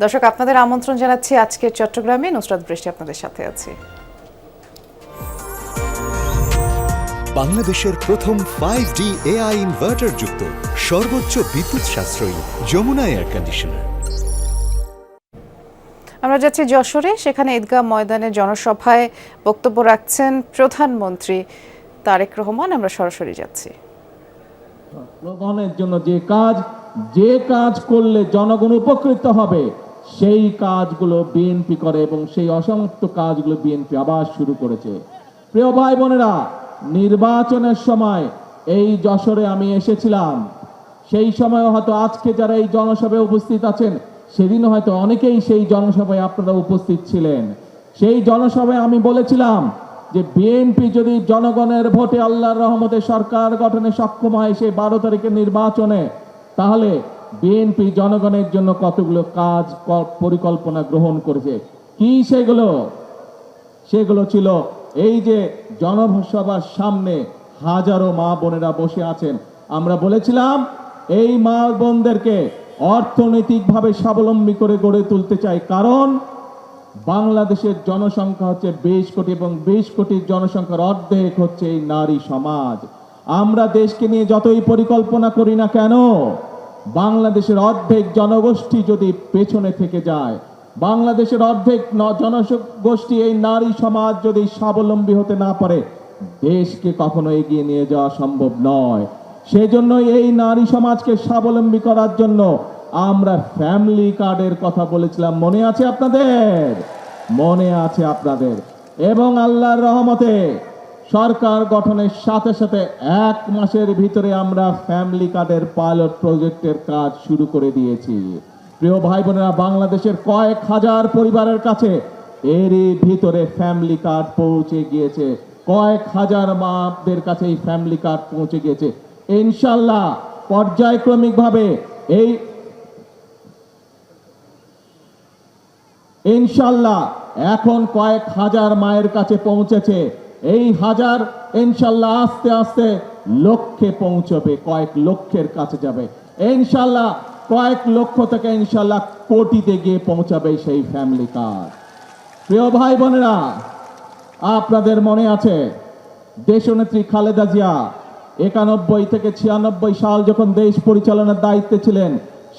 দর্শক আপনাদের আমন্ত্রণ জানাচ্ছি আজকের চট্টগ্রামে নুসরাত বৃষ্টি আপনাদের সাথে আছে। বাংলাদেশের প্রথম 5G AI ইনভার্টার যুক্ত সর্বোচ্চ বিদ্যুৎ সাশ্রয়ী যমুনা এয়ার কন্ডিশনার। আমরা যাচ্ছি যশোরে, সেখানে ঈদগাহ ময়দানে জনসভায় বক্তব্য রাখছেন প্রধানমন্ত্রী তারেক রহমান। আমরা সরাসরি যাচ্ছি। জনগণের জন্য যে কাজ করলে জনগণ উপকৃত হবে সেই কাজগুলো বিএনপি করে এবং সেই অসমাপ্ত কাজগুলো বিএনপি আবার শুরু করেছে। প্রিয় ভাই বোনেরা, নির্বাচনের সময় এই যশোরে আমি এসেছিলাম। সেই সময় হয়তো আজকে যারা এই জনসভায় উপস্থিত আছেন সেদিন হয়তো অনেকেই সেই জনসভায় আপনারা উপস্থিত ছিলেন। সেই জনসভায় আমি বলেছিলাম যে বিএনপি যদি জনগণের ভোটে আল্লাহর রহমতে সরকার গঠনে সক্ষম হয় সেই 12 তারিখের নির্বাচনে, তাহলে বিএনপি জনগণের জন্য কতগুলো কাজ পরিকল্পনা গ্রহণ করেছে। কি সেগুলো ছিল এই যে জনসভার সামনে হাজারো মা বোনেরা বসে আছেন। আমরা বলেছিলাম এই মা বোনদেরকে অর্থনৈতিকভাবে স্বাবলম্বী করে গড়ে তুলতে চাই, কারণ বাংলাদেশের জনসংখ্যা হচ্ছে 20 কোটি এবং 20 কোটির জনসংখ্যার অর্ধেক হচ্ছে এই নারী সমাজ। আমরা দেশকে নিয়ে যতই পরিকল্পনা করি না কেন, বাংলাদেশের অর্ধেক জনগোষ্ঠী যদি পেছনে থেকে যায়, বাংলাদেশের অর্ধেক জনগোষ্ঠী এই নারী সমাজ যদি স্বাবলম্বী হতে না পারে, দেশকে কখনো এগিয়ে নিয়ে যাওয়া সম্ভব নয়। সেজন্য এই নারী সমাজকে স্বাবলম্বী করার জন্য আমরা ফ্যামিলি কার্ডের কথা বলেছিলাম, মনে আছে আপনাদের? এবং আল্লাহর রহমতে সরকার গঠনের সাথে সাথে 1 মাসের ভিতরে আমরা ফ্যামিলি কার্ডের পাইলট প্রজেক্টের কাজ শুরু করে দিয়েছি। প্রিয় ভাই বোনেরা, বাংলাদেশের কয়েক হাজার পরিবারের কাছে এরই ভিতরে ফ্যামিলি কার্ড পৌঁছে গিয়েছে। কয়েক হাজার মাদের কাছে এই ফ্যামিলি কার্ড পৌঁছে গিয়েছে। ইনশাআল্লাহ পর্যায়ক্রমিকভাবে ইনশাআল্লাহ এখন কয়েক হাজার মায়ের কাছে পৌঁছেছে। এই হাজার ইনশাআল্লাহ আস্তে আস্তে লক্ষে পৌঁছবে, কয়েক লক্ষের কাছে যাবে। ইনশাআল্লাহ কয়েক লক্ষ থেকে ইনশাআল্লাহ কোটিতে গিয়ে পৌঁছাবে সেই ফ্যামিলি কার্ড। প্রিয় ভাই বোনেরা, আপনাদের মনে আছে দেশনেত্রী খালেদা জিয়া 91 থেকে 96 সাল যখন দেশ পরিচালনার দায়িত্বে ছিলেন,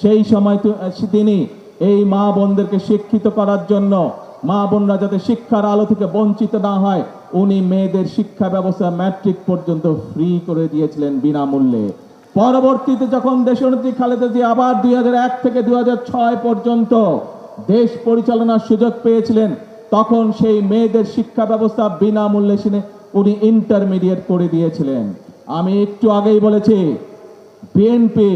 সেই সময় তিনি এই মা বোনদেরকে শিক্ষিত করার জন্য, মা বোনরা যাতে শিক্ষার আলো থেকে বঞ্চিত না হয়, উনি মেয়েদের শিক্ষা ব্যবস্থা ম্যাট্রিক পর্যন্ত ফ্রি করে দিয়েছিলেন বিনামূল্যে। পরবর্তীতে যখন দেশনেত্রী খালেদা জিয়া আবার 2001 থেকে 2006 পর্যন্ত দেশ পরিচালনার সুযোগ পেয়েছিলেন, তখন সেই মেয়েদের শিক্ষা ব্যবস্থা বিনামূল্যে উনি ইন্টারমিডিয়েট করে দিয়েছিলেন। আমি একটু আগেই বলেছি, বিএনপি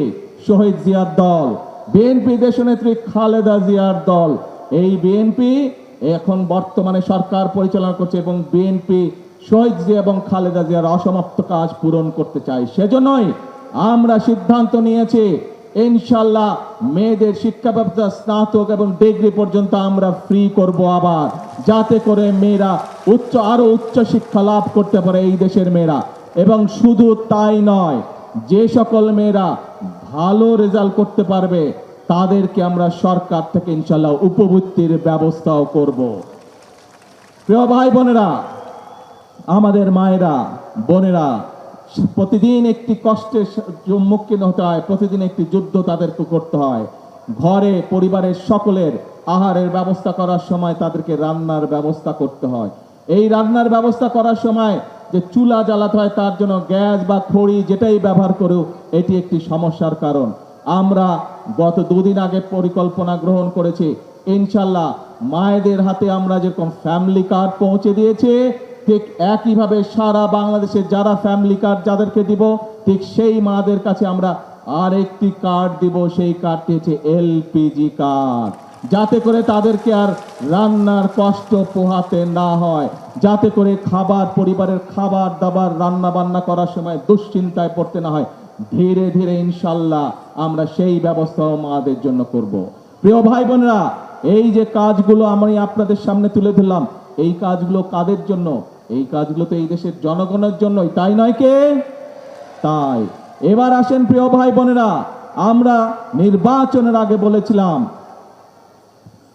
শহীদ জিয়ার দল, বিএনপি দেশনেত্রী খালেদা জিয়ার দল। এই বিএনপি এখন বর্তমানে সরকার পরিচালনা করছে এবং বিএনপি শহীদ জিয়া এবং খালেদা জিয়ার অসমাপ্ত কাজ পূরণ করতে চাই। সেজন্যই আমরা সিদ্ধান্ত নিয়েছি ইনশাআল্লাহ মেয়েদের শিক্ষা ব্যবস্থা স্নাতক এবং ডিগ্রি পর্যন্ত আমরা ফ্রি করব আবার, যাতে করে মেয়েরা আরো উচ্চ শিক্ষা লাভ করতে পারে এই দেশের মেয়েরা। এবং শুধু তাই নয়, যে সকল মেয়েরা ভালো রেজাল্ট করতে পারবে তাদেরকে আমরা সরকার থেকে ইনশাআল্লাহ উপবৃত্তির ব্যবস্থাও করব। প্রিয় ভাই বোনেরা, আমাদের মায়েরা বোনেরা প্রতিদিন একটি কষ্টের সম্মুখীন হতে হয়, প্রতিদিন একটি যুদ্ধ তাদেরকে করতে হয়। ঘরে পরিবারের সকলের আহারের ব্যবস্থা করার সময় তাদেরকে রান্নার ব্যবস্থা করতে হয়। এই রান্নার ব্যবস্থা করার সময় যে চুলা জ্বালাতে হয়, তার জন্য গ্যাস বা খড়ি যেটাই ব্যবহার করুক, এটি একটি সমস্যার কারণ। আমরা গত 2 দিন আগে পরিকল্পনা গ্রহণ করেছি, ইনশাআল্লাহ মায়েদের হাতে আমরা যেরকম ফ্যামিলি কার্ড পৌঁছে দিয়েছি, ঠিক একইভাবে সারা বাংলাদেশে যারা ফ্যামিলি কার্ড যাদেরকে দিব, ঠিক সেই মাদের কাছে আমরা আরেকটি কার্ড দিব। সেই কার্ডটি হচ্ছে এলপিজি কার্ড, যাতে করে তাদেরকে আর রান্নার কষ্ট পোহাতে না হয়, যাতে করে পরিবারের খাবার দাবার রান্না বান্না করার সময় দুশ্চিন্তায় পড়তে না হয়। ধীরে ধীরে ইনশাআল্লাহ আমরা সেই ব্যবস্থাও মাদের জন্য করব। প্রিয় ভাই বোনেরা, এই যে কাজগুলো আমি আপনাদের সামনে তুলে ধরলাম, এই কাজগুলো কাদের জন্য? এই কাজগুলো তো এই দেশের জনগণের জন্যই, তাই নয় কে? তাই এবার আসেন প্রিয় ভাই বোনেরা, আমরা নির্বাচনের আগে বলেছিলাম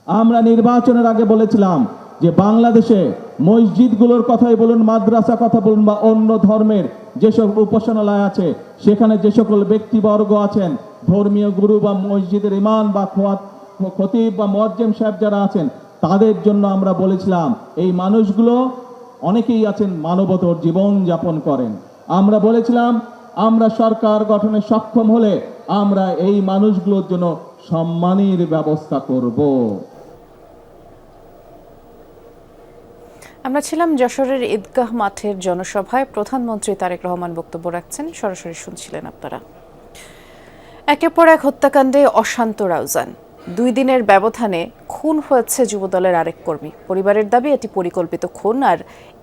আমরা নির্বাচনের আগে বলেছিলাম যে বাংলাদেশে মসজিদগুলোর কথাই বলুন, মাদ্রাসা কথা বলুন বা অন্য ধর্মের যেসব উপাসনালয় আছে, সেখানে যে সকল ব্যক্তিবর্গ আছেন, ধর্মীয় গুরু বা মসজিদের ইমাম বা খতিব বা মুয়াজ্জিম সাহেব যারা আছেন, তাদের জন্য আমরা বলেছিলাম এই মানুষগুলো অনেকেই আছেন মানবতর জীবন যাপন করেন। আমরা বলেছিলাম আমরা সরকার গঠনে সক্ষম হলে আমরা এই মানুষগুলোর জন্য সম্মানের ব্যবস্থা করব। আমরা ছিলাম যশোরের ঈদগাহ মাঠের জনসভায় প্রধানমন্ত্রী তারেক রহমান বক্তব্য রাখছেন, সরাসরি শুনছিলেন আপনারা। একের পর এক হত্যাকাণ্ডে অশান্ত রাউজান। 2 দিনের ব্যবধানে খুন হয়েছে যুবদলের আরেক কর্মী। পরিবারের দাবি এটি পরিকল্পিত খুন। আর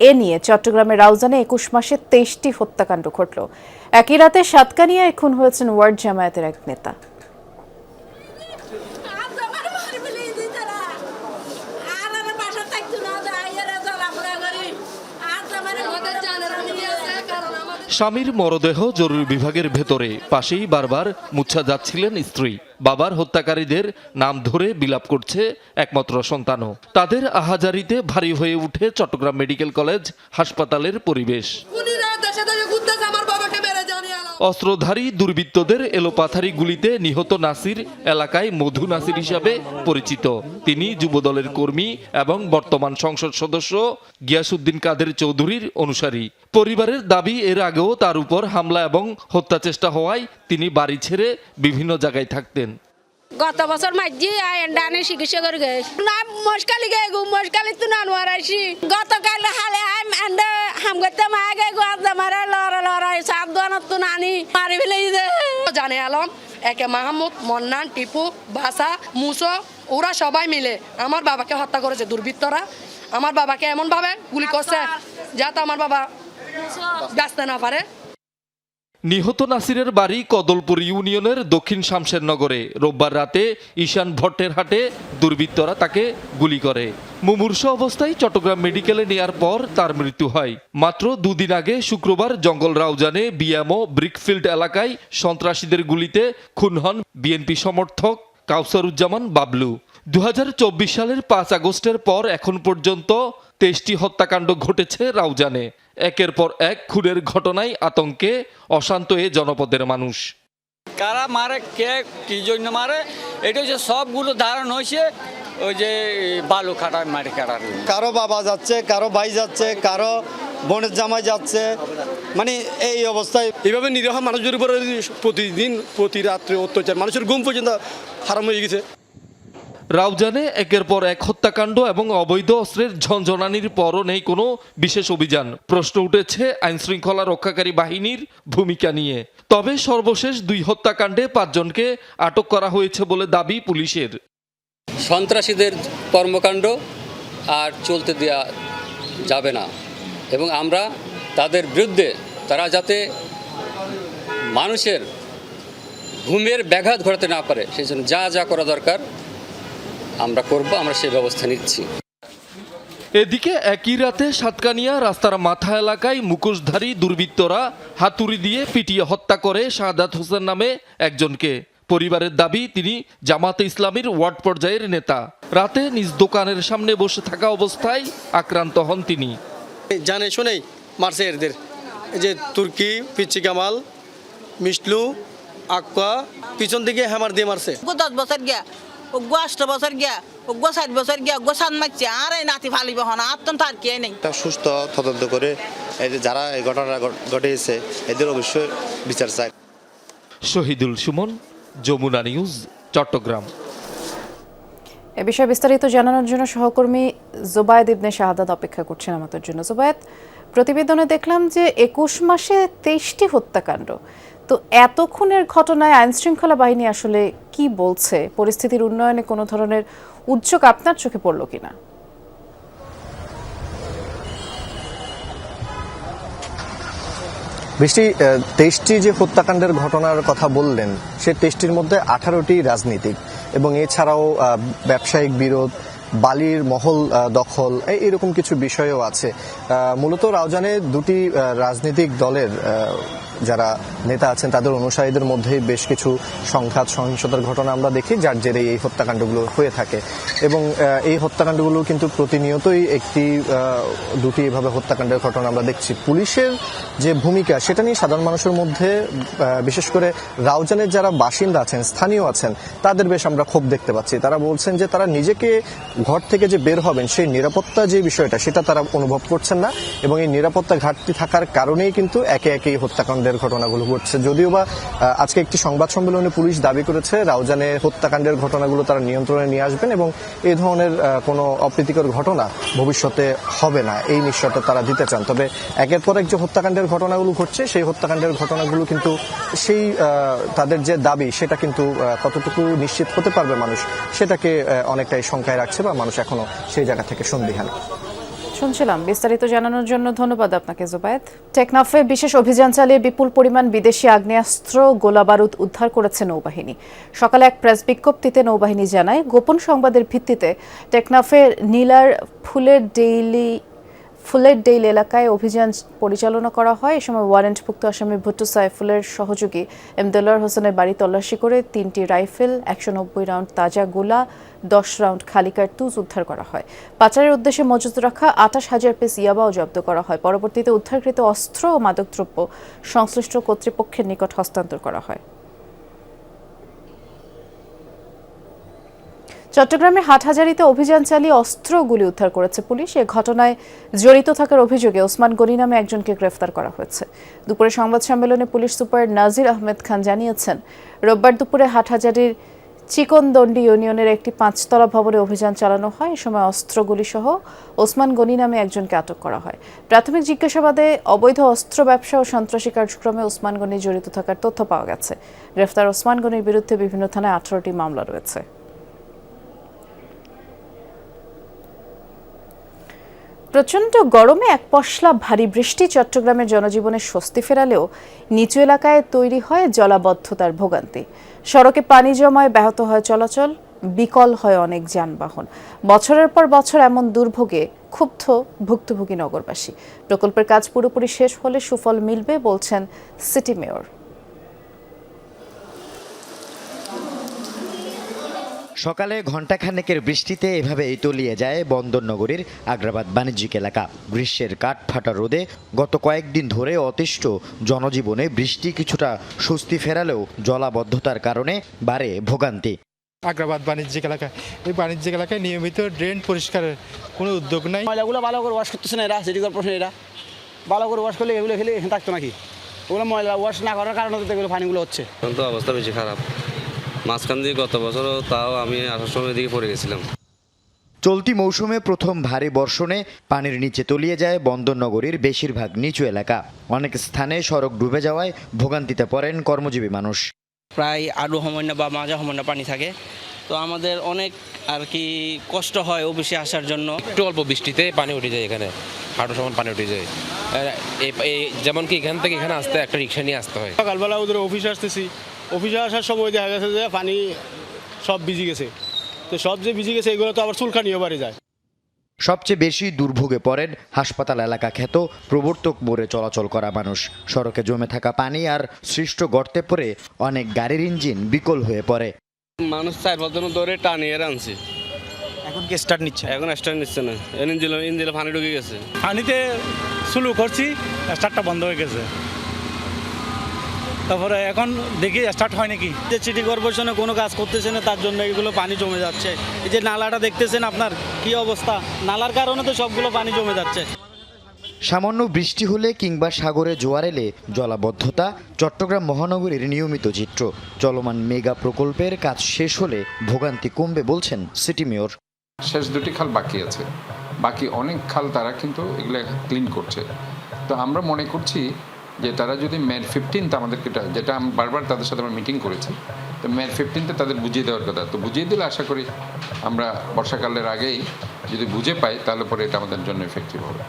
এ নিয়ে চট্টগ্রামের রাউজানে 21 মাসে 23টি হত্যাকাণ্ড ঘটল। একই রাতে সাতকানিয়ায় খুন হয়েছেন ওয়ার্ড জামায়াতের এক নেতা। স্বামীর মরদেহ জরুরি বিভাগের ভেতরে, পাশেই বারবার মুছা যাচ্ছিলেন স্ত্রী। বাবার হত্যাকারীদের নাম ধরে বিলাপ করছে একমাত্র সন্তানও। তাদের আহাজারিতে ভারী হয়ে উঠে চট্টগ্রাম মেডিকেল কলেজ হাসপাতালের পরিবেশ। অস্ত্রধারী দুর্বৃত্তদের এলোপাথারি গুলিতে নিহত নাসির এলাকায় মধু নাসির হিসাবে পরিচিত। তিনি যুবদলের কর্মী এবং বর্তমান সংসদ সদস্য গিয়াসউদ্দিন কাদের চৌধুরীর অনুসারী। পরিবারের দাবি এর আগেও তার উপর হামলা এবং হত্যা চেষ্টা হওয়ায় তিনি বাড়ি ছেড়ে বিভিন্ন জায়গায় থাকতেন। গত বছর মাঝি ডানে চিকিৎসা করে গেছে না মশকালি গে গু মশকালি তো না নোয়ারাইছি গতকাল হালে হাম করতে মাগে গো আজ মারা লড়া লড়াই সাত দোয়ানত তো নানি মারি ফেলে জানে আলম একে মাহমুদ মন্নান টিপু বাসা মুসো ওরা সবাই মিলে আমার বাবাকে হত্যা করেছে দুর্বৃত্তরা। আমার বাবাকে এমন ভাবে গুলি করছে যাতে আমার বাবা বাঁচতে না পারে। নিহত নাসিরের বাড়ি কদলপুর ইউনিয়নের দক্ষিণ শামশেরনগরে। রোববার রাতে ঈশান ভট্টের হাটে দুর্বৃত্তরা তাকে গুলি করে। মুমূর্ষ অবস্থায় চট্টগ্রাম মেডিকেলে নেয়ার পর তার মৃত্যু হয়। মাত্র 2 দিন আগে শুক্রবার জঙ্গল রাউজানে বিএমও ব্রিকফিল্ড এলাকায় সন্ত্রাসীদের গুলিতে খুন হন বিএনপি সমর্থক কাউসারুজ্জামান বাবলু। 2024 সালের 5 আগস্টের পর এখন পর্যন্ত 23টি হত্যাকাণ্ড ঘটেছে রাউজানে। একের পর এক খুনের ঘটনায় আতঙ্কে অশান্ত এ জনপদের মানুষ। কারা মারে, কে কি জন্য মারে, এটা হচ্ছে সবগুলো ধারণ হয়েছে ওই যে বালু কাটার মাটি কাটার। কারো বাবা যাচ্ছে, কারো ভাই যাচ্ছে, কারো বোনের জামাই যাচ্ছে, মানে এই অবস্থায় এইভাবে নিরীহ মানুষের উপরে প্রতিদিন প্রতি রাত্রে অত্যাচার, মানুষের ঘুম পর্যন্ত হারাম হয়ে গেছে। রাউজানে একের পর এক হত্যাকাণ্ড এবং অবৈধ অস্ত্রের ঝনঝনানির পরও নেই কোনো বিশেষ অভিযান। প্রশ্ন উঠেছে আইনশৃঙ্খলা রক্ষাকারী বাহিনীর ভূমিকা নিয়ে। তবে সর্বশেষ 2 হত্যাকাণ্ডে 5 জনকে আটক করা হয়েছে বলে দাবি পুলিশের। সন্ত্রাসীদের কর্মকাণ্ড আর চলতে দেওয়া যাবে না এবং আমরা তাদের বিরুদ্ধে তারা যাতে মানুষের ঘুমের ব্যাঘাত ঘটাতে না পারে সেই জন্য যা যা করা দরকার আমরা করব, আমরা সেই ব্যবস্থা নিচ্ছি। এদিকে একই রাতে সাতকানিয়া রাস্তার মাথা এলাকায় মুখোশধারী দুর্বৃত্তরা হাতুড়ি দিয়ে পিটিয়ে হত্যা করে শাহাদাত হোসেন নামে একজনকে। পরিবারের দাবি তিনি জামাতে ইসলামীর ওয়ার্ড পর্যায়ের নেতা। রাতে নিজ দোকানের সামনে বসে থাকা অবস্থায় আক্রান্ত হন তিনি। জানে শোনেই মারছে এদের, এই যে তুর্কি, পিচ্চি কামাল, মিসলু, আক্কা পিছন দিকে হ্যামার দিয়ে মারছে। 10 বছর গিয়া 8 বছর গিয়া 7 বছর গিয়া সান মারছে আর এই নাতি ফালিবে হন আত্মন তার কে নেই। সুস্থ তদন্ত করে এই যে যারা এই ঘটনা ঘটেছে এদের অবশ্যই বিচার চাই। শহীদুল সুমন, যমুনা নিউজ, চট্টগ্রাম। এ বিষয়ে বিস্তারিত জানানোর জন্য সহকর্মী জুবায়েদ ইবনে শাহাদাত অপেক্ষা করছেন আমাদের জন্য। জুবায়েদ, প্রতিবেদনে দেখলাম যে 21 মাসে 23টি হত্যাকাণ্ড। তো এত খুনের ঘটনায় আইনশৃঙ্খলা বাহিনী আসলে কি বলছে? পরিস্থিতির উন্নয়নে কোনো ধরনের উদ্যোগ আপনার চোখে পড়ল কিনা? বৃষ্টি, 23টি যে হত্যাকাণ্ডের ঘটনার কথা বললেন সে 23টির মধ্যে 18টি রাজনীতিক এবং এছাড়াও ব্যবসায়িক বিরোধ, বালির মহল দখল এরকম কিছু বিষয়ও আছে। মূলত রাউজানে দুটি রাজনৈতিক দলের যারা নেতা আছেন তাদের অনুসারীদের মধ্যে বেশ কিছু সংঘাত সহিংসতার ঘটনা আমরা দেখি, যার জেরে এই হত্যাকাণ্ডগুলো হয়ে থাকে। এবং এই হত্যাকাণ্ডগুলো কিন্তু প্রতিনিয়তই দুটি এভাবে হত্যাকাণ্ডের ঘটনা আমরা দেখছি। পুলিশের যে ভূমিকা সেটা নিয়ে সাধারণ মানুষের মধ্যে, বিশেষ করে রাউজানের যারা বাসিন্দা আছেন, স্থানীয় আছেন, তাদের বেশ আমরা ক্ষোভ দেখতে পাচ্ছি। তারা বলছেন যে তারা নিজেকে ঘর থেকে যে বের হবেন সেই নিরাপত্তা যে বিষয়টা সেটা তারা অনুভব করছেন না, এবং এই নিরাপত্তা ঘাটতি থাকার কারণেই কিন্তু একে একে হত্যাকাণ্ডের ঘটনাগুলো ঘটছে। যদিও বা আজকে একটি সংবাদ সম্মেলনে পুলিশ দাবি করেছে রাউজানে হত্যাকাণ্ডের ঘটনাগুলো তারা নিয়ন্ত্রণে নিয়ে আসবেন এবং এই ধরনের কোনো অপ্রীতিকর ঘটনা ভবিষ্যতে হবে না, এই নিশ্চয়তা তারা দিতে চান। তবে একের পর এক যে হত্যাকাণ্ডের ঘটনাগুলো ঘটছে সেই হত্যাকাণ্ডের ঘটনাগুলো কিন্তু সেই তাদের যে দাবি সেটা কিন্তু কতটুকু নিশ্চিত হতে পারবে মানুষ, সেটাকে অনেকটাই শঙ্কায় রাখছে বা মানুষ এখনো সেই জায়গা থেকে সন্দিহান। শুনছিলাম। বিস্তারিত জানানোর জন্য ধন্যবাদ আপনাকে জুবায়েদ। টেকনাফে বিশেষ অভিযান চালিয়ে বিপুল পরিমাণ বিদেশি আগ্নেয়াস্ত্র গোলাবারুদ উদ্ধার করেছে নৌবাহিনী। সকালে এক প্রেস বিজ্ঞপ্তিতে নৌবাহিনী জানায়, গোপন সংবাদের ভিত্তিতে টেকনাফের নীলার ফুলের ডেইল এলাকায় অভিযান পরিচালনা করা হয়। এ সময় ওয়ারেন্টভুক্ত আসামি ভুট্টো সাইফুলের সহযোগী এমদেলার হোসেনের বাড়ি তল্লাশি করে 3টি রাইফেল, 190 রাউন্ড তাজা গোলা, 10 রাউন্ড খালি কার্তুজ উদ্ধার করা হয়। পাচারের উদ্দেশ্যে মজুত রাখা 28,000 পিস ইয়াবাও জব্দ করা হয়। পরবর্তীতে উদ্ধারকৃত অস্ত্র ও মাদকদ্রব্য সংশ্লিষ্ট কর্তৃপক্ষের নিকট হস্তান্তর করা হয়। চট্টগ্রামের হাটহাজারীতে অভিযান চালিয়ে অস্ত্রগুলি উদ্ধার করেছে পুলিশ। এ ঘটনায় জড়িত থাকার অভিযোগে ওসমান গনি নামে একজনকে গ্রেফতার করা হয়েছে। দুপুরে সংবাদ সম্মেলনে পুলিশ সুপার নাজির আহমেদ খান জানিয়েছেন, রোববার দুপুরে হাটহাজারীর চিকনদন্ডি ইউনিয়নের একটি 5তলা ভবনে অভিযান চালানো হয়। এ সময় অস্ত্রগুলি সহ ওসমান গনি নামে একজনকে আটক করা হয়। প্রাথমিক জিজ্ঞাসাবাদে অবৈধ অস্ত্র ব্যবসা ও সন্ত্রাসী কার্যক্রমে ওসমান গনি জড়িত থাকার তথ্য পাওয়া গেছে। গ্রেফতার ওসমান গনির বিরুদ্ধে বিভিন্ন থানায় 18টি মামলা রয়েছে। প্রচণ্ড গরমে এক পশলা ভারী বৃষ্টি চট্টগ্রামের জনজীবনে স্বস্তি ফেরালেও নিচু এলাকায় তৈরি হয় জলাবদ্ধতার ভোগান্তি। সড়কে পানি জমায় ব্যাহত হয় চলাচল, বিকল হয় অনেক যানবাহন। বছরের পর বছর এমন দুর্ভোগে ক্ষুব্ধ ভুক্তভোগী নগরবাসী। প্রকল্পের কাজ পুরোপুরি শেষ হলে সুফল মিলবে বলছেন সিটি মেয়র। সকালে ঘণ্টাখানেকের বৃষ্টিতে এভাবেই তলিয়ে যায় বন্দরনগরীর আগ্রাবাদ বাণিজ্যিক এলাকা। গ্রীষ্মের কাঠ ফাটা রোদে গত কয়েকদিন ধরে অতিষ্ঠ জনজীবনে বৃষ্টি কিছুটা স্বস্তি ফেরালেও জলাবদ্ধতার কারণে বাড়ে ভোগান্তি। আগ্রাবাদ বাণিজ্যিক এলাকা, এই বাণিজ্যিক এলাকায় নিয়মিত ড্রেন পরিষ্কারের কোনো উদ্যোগ নাই। ময়লাগুলো ভালো করে ওয়াশ করতেছে না এরা, সিটি কর্পোরেশন এরা ভালো করে ওয়াশ করলে এগুলো খেলে এখানে থাকতো নাকি? ওগুলো ময়লা ওয়াশ না করার কারণে তো এগুলো পানিগুলো হচ্ছে। এখন তো অবস্থা বেশি খারাপ। মাঝখান দিয়ে গত বছরও তাও আমি আসার সময় দিকে পড়ে গেছিলাম। চলতি মৌসুমে প্রথম ভারী বর্ষণে পানির নিচে তলিয়ে যায় বন্দরনগরীর বেশিরভাগ নিচু এলাকা। অনেক স্থানে সড়ক ডুবে যাওয়ায় ভোগান্তিতে পড়েন কর্মজীবী মানুষ। প্রায় আরও সময় না বা মাজা সময় না পানি থাকে, তো আমাদের অনেক আর কি কষ্ট হয় অফিসে আসার জন্য। একটু অল্প বৃষ্টিতে পানি উঠে যায়, এখানে হাঁটু সমান পানি উঠে যায়। যেমন কি এখান থেকে এখানে আসতে একটা রিক্সা নিয়ে আসতে হয়। সকালবেলা ওদের অফিসে আসতেছি, অফিসে আসার সময় দেখা গেছে যে পানি সব ভিজে গেছে। তো সব যে ভিজে গেছে এগুলো তো আবার চুলকানিও বাড়ি যায়। সবচেয়ে বেশি দুর্ভোগে পড়েন হাসপাতাল এলাকা খ্যাত প্রবর্তক মোড়ে চলাচল করা মানুষ। সড়কে জমে থাকা পানি আর সৃষ্ট গর্তে পড়ে অনেক গাড়ির ইঞ্জিন বিকল হয়ে পড়ে। মানুষ 4-5 জন ধরে টানিয়ে আনছে, এখন কি স্টার্ট নিচ্ছে? এখন স্টার্ট নিচ্ছে না, ইঞ্জিনে পানি ঢুকে গেছে। পানিতে শুরু করছি, স্টার্টটা বন্ধ হয়ে গেছে। তারপরে এখন দেখি স্টার্ট হয় নাকি। যে সিটি কর্পোরেশনে কোনো কাজ করতেছে না, তার জন্য এগুলো পানি জমে যাচ্ছে। এই যে নালাটা দেখতেছেন আপনার কি অবস্থা, নালার কারণে তো সবগুলো পানি জমে যাচ্ছে। সামান্য বৃষ্টি হলে কিংবা সাগরে জোয়ার এলে জলাবদ্ধতা চট্টগ্রাম মহানগরীর নিয়মিত চিত্র। চলমান মেগা প্রকল্পের কাজ শেষ হলে ভোগান্তি কমবে বলছেন সিটি মেয়র। শেষ 2টি খাল বাকি আছে, বাকি অনেক খাল তারা কিন্তু এগুলো ক্লিন করছে। তো আমরা মনে করছি যে তারা যদি মে 15 আমাদেরকে, যেটা আমি বারবার তাদের সাথে আমরা মিটিং করেছি, তো মে 15 তাদের বুঝিয়ে দেওয়ার কথা। তো বুঝিয়ে দিলে আশা করি আমরা বর্ষাকালের আগেই যদি বুঝে পাই তাহলে পরে এটা আমাদের জন্য এফেক্টিভ হবে।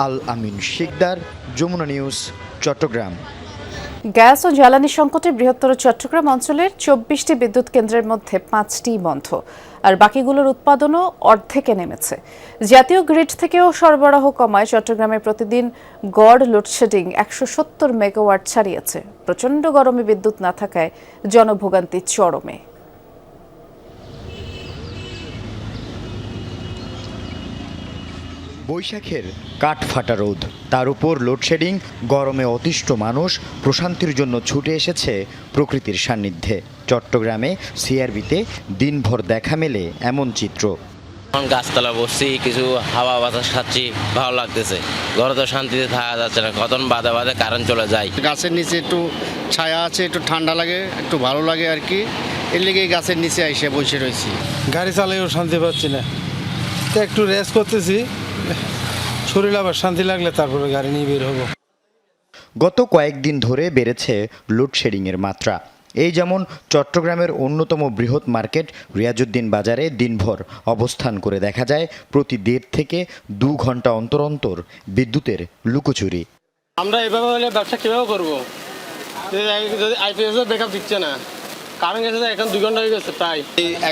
আল আমিন শিকদার, যমুনা নিউজ, চট্টগ্রাম। গ্যাস ও জ্বালানি সংকটে বৃহত্তর চট্টগ্রাম অঞ্চলের ২৪টি বিদ্যুৎ কেন্দ্রের মধ্যে ৫টি বন্ধ, আর বাকিগুলোর উৎপাদনও অর্ধেকে নেমেছে। জাতীয় গ্রিড থেকেও সরবরাহ কমায় চট্টগ্রামে প্রতিদিন গড় লোডশেডিং ১৭০ মেগাওয়াট ছাড়িয়েছে। প্রচণ্ড গরমে বিদ্যুৎ না থাকায় জনভোগান্তি চরমে। বৈশাখের কাঠফাটা রোদ, তার উপর লোডশেডিং, গরমে অতিষ্ঠ মানুষ প্রশান্তির জন্য ছুটে এসেছে প্রকৃতির সান্নিধ্যে। চট্টগ্রামে সিআরবিতে দিনভর দেখা মেলে এমন চিত্র। গাছতলা বসছি, কিছু হাওয়া বাতাস খাচ্ছি, ভালো লাগতেছে। ঘরে তো শান্তিতে থাকা যাচ্ছে না, কখন বাদে বাদে কারেন্ট চলে যায়। গাছের নিচে একটু ছায়া আছে, একটু ঠান্ডা লাগে, একটু ভালো লাগে আর কি। এর লেগে গাছের নিচে এসে বসে রয়েছি। গাড়ি চালাইও শান্তি পাচ্ছি না, তো একটু রেস্ট করতেছি, শরীর আবার শান্তি লাগলে তারপরে গাড়ি নিয়ে বের হবো। গত কয়েকদিন ধরে বেড়েছে লোডশেডিংয়ের মাত্রা। এই যেমন চট্টগ্রামের অন্যতম বৃহৎ মার্কেট রিয়াজউদ্দিন বাজারে দিনভর অবস্থান করে দেখা যায় প্রতি ১.৫ থেকে ২ ঘন্টা অন্তর অন্তর বিদ্যুতের লুকোচুরি। আমরা এভাবে হলে ব্যবসা কীভাবে করবো? যদি আইপিএস ব্যাকআপ দিচ্ছে না, কারেন্ট গেছে এখন ২ ঘন্টা হয়ে গেছে প্রায়।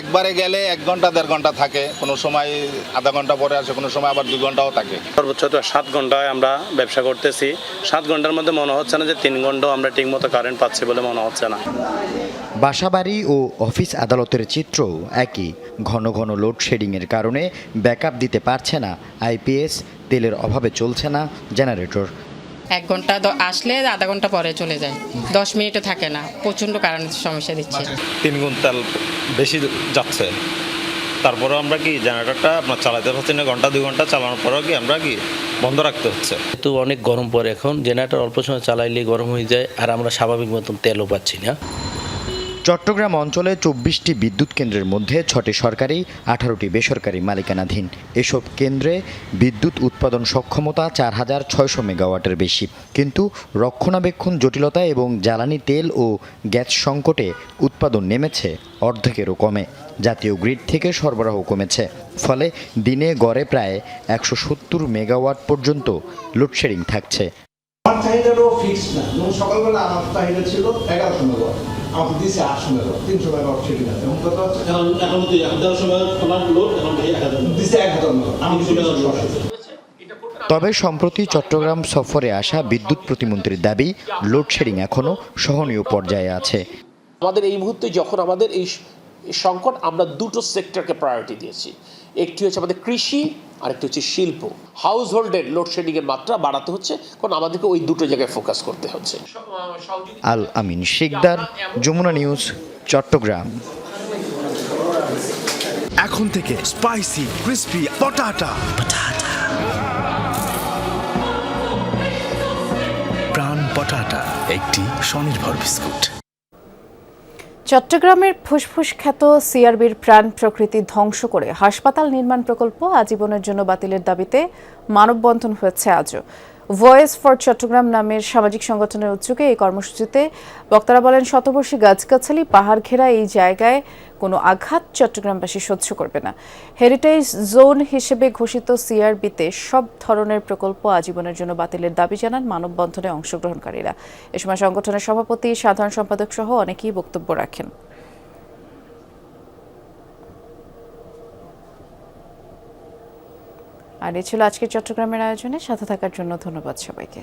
একবারে গেলে ১ ঘন্টা ১.৫ ঘন্টা থাকে, কোনো সময় আধা ঘন্টা পরে আসে, কোনো সময় আবার ২ ঘন্টাও থাকে। সর্বোচ্চ তো ৭ ঘন্টায় আমরা ব্যবসা করতেছি। ৭ ঘন্টার মধ্যে মনে হচ্ছে না যে ৩ ঘন্টাও আমরা ঠিকমতো কারেন্ট পাচ্ছি বলে মনে হচ্ছে না। বাসাবাড়ি ও অফিস আদালতের চিত্রও একই। ঘন ঘন লোডশেডিংয়ের কারণে ব্যাকআপ দিতে পারছে না আইপিএস, তেলের অভাবে চলছে না জেনারেটর। ১ ঘন্টা আসলে আধা ঘন্টা পরে চলে যায়, ১০ মিনিটও থাকে না। প্রচণ্ড কারেন্টের সমস্যা দিচ্ছে। ৩ গুণ তেল বেশি যাচ্ছে, তারপরেও আমরা কি জেনারেটরটা আপনার চালাতে পারছি না। ঘন্টা ২ ঘন্টা চালানোর পরেও কি আমরা কি বন্ধ রাখতে হচ্ছে। তো অনেক গরম পড়ে, এখন জেনারেটর অল্প সময় চালাইলে গরম হয়ে যায়, আর আমরা স্বাভাবিক মতন তেলও পাচ্ছি না। চট্টগ্রাম অঞ্চলে ২৪টি বিদ্যুৎ কেন্দ্রের মধ্যে ৬টি সরকারি, ১৮টি বেসরকারি মালিকানাধীন। এসব কেন্দ্রে বিদ্যুৎ উৎপাদন সক্ষমতা ৪,৬০০ মেগাওয়াটের বেশি, কিন্তু রক্ষণাবেক্ষণ জটিলতা এবং জ্বালানি তেল ও গ্যাস সংকটে উৎপাদন নেমেছে অর্ধেকেরও কমে। জাতীয় গ্রিড থেকে সরবরাহ কমেছে, ফলে দিনে গড়ে প্রায় ১৭০ মেগাওয়াট পর্যন্ত লোডশেডিং থাকছে। আমার চাহিদাটাও ফিক্সড না। যেমন সকালবেলা আমার চাহিদা ছিল ১১০০ মেগাওয়াট, আমাকে দিয়েছে ৮০০ মেগাওয়াট, 300 মেগাওয়াট সেটি আছে। এখন কত হচ্ছে? এখন ১১০০ মেগাওয়াট তোমার লোড, এখন দিয়েছে ১০০০ মেগাওয়াট, আমি কিছু মেগাওয়াট সরাসরি। তবে সম্প্রতি চট্টগ্রাম সফরে আসা বিদ্যুৎ প্রতিমন্ত্রীর দাবি, লোডশেডিং এখনও সহনীয় পর্যায়ে আছে। আমাদের এই মুহূর্তে যখন আমাদের এই সংকট, আমরা দুটো সেক্টরকে প্রায়োরিটি দিয়েছি। একটি হচ্ছে আমাদের কৃষি, আরেকটি হচ্ছে শিল্প। হাউস হোল্ডের লোডশেডিংয়ের মাত্রা বাড়াতে হচ্ছে, কারণ আমাদেরকে ওই দুটো জায়গায় ফোকাস করতে হচ্ছে। আল আমিন শিকদার, যমুনা নিউজ, চট্টগ্রাম। এখন থেকে স্পাইসি ক্রিস্পি পটাটা, প্রাণ পটাটা, একটি স্বনির্ভর বিস্কুট। চট্টগ্রামের ফুসফুস খ্যাত সিআরবির প্রাণ প্রকৃতি ধ্বংস করে হাসপাতাল নির্মাণ প্রকল্প আজীবনের জন্য বাতিলের দাবিতে মানববন্ধন হয়েছে আজও। ভয়েস ফর চট্টগ্রাম নামের সামাজিক সংগঠনের উদ্যোগে এই কর্মসূচিতে বক্তারা বলেন, শতবর্ষী গাছগাছালি, পাহাড় ঘেরা এই জায়গায় কোনো আঘাত চট্টগ্রামবাসী সহ্য করবে না। হেরিটেজ জোন হিসেবে ঘোষিত সিআরবিতে সব ধরনের প্রকল্প আজীবনের জন্য বাতিলের দাবি জানান মানববন্ধনে অংশগ্রহণকারীরা। এ সময় সংগঠনের সভাপতি, সাধারণ সম্পাদক সহ অনেকেই বক্তব্য রাখেন। আর এ ছিল আজকের চট্টগ্রামের আয়োজনে। সাথে থাকার জন্য ধন্যবাদ সবাইকে।